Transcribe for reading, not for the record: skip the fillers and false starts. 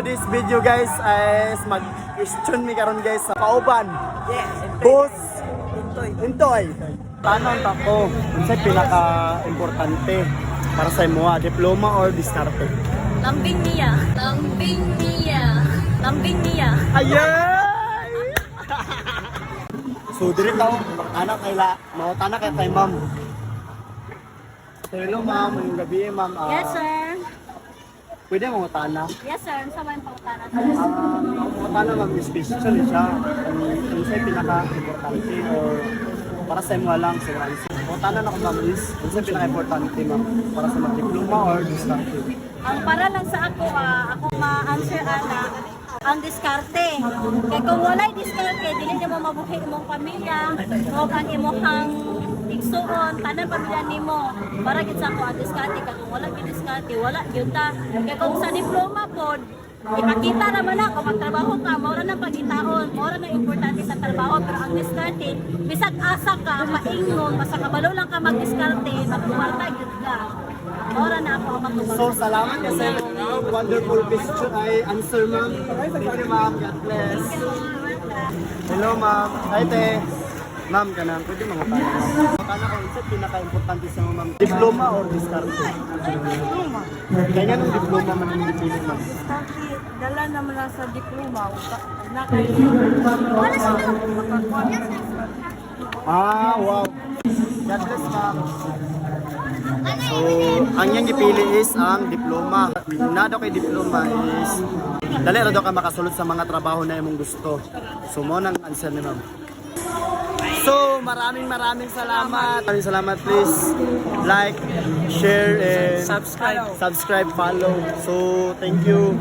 this video guys is mag-question me karon guys sa kauban. Yes. Boss Intoy. Tanong ako, unsay pinaka-importante para sa imo, diploma or diskarte? Lambing niya. Lambing niya. Lambing niya. Ayay! So diri taw anak kay kay ma'am. So hello ma'am, ngayong gabi ma'am. Yes, sir. Pwede mo tana. Yes, sir. Sa may pangutana, sir. Tana ma'am, especially siya. Unsay pinaka-importante or para sa imo lang sa answer. Tana na ko ma'am is unsay pinaka-importante ma'am para sa diploma or diskarte? Ang para lang sa ako, ako ma-answer ana ang diskarte. Kaya kung wala'y diskarte, dili na mo mabuhi imong pamilya o ang imong igsuon, tanan pamilya nimo. Para gid sa ako ang diskarte, kaya kung wala gid diskarte, wala gyud ta. Kaya kung sa diploma pod, ipakita naman ako magtrabaho ka, maura na pagitaon, maura na importante sa trabaho, pero ang diskarte, bisag asa ka, maingon, basta kabalo lang ka mag-diskarte, magkuwarta gyud ka. Maura na ako magkuwarta. So salamat kasi yung wonderful question ay answer ma'am. Thank you ma'am, God bless. Hello ma'am. Hi te. Ma'am kanang pwede mangutan ma'am. Kana ko unsa pinaka-importante sa ma'am? Diploma or diskarte? Diploma. Kaya nga nung diploma man yung dipili ma'am. Kasi dala naman lang sa diploma. Na kayo. Wala sila. Ah, wow. God bless ma'am. So, ang yang gipili is ang diploma. Na daw kay diploma is dali ra daw ka makasulod sa mga trabaho na imong gusto. So, mo nang answer ni ma'am. So, maraming salamat. Maraming salamat. Please like, share, and Subscribe. subscribe, follow. So, thank you.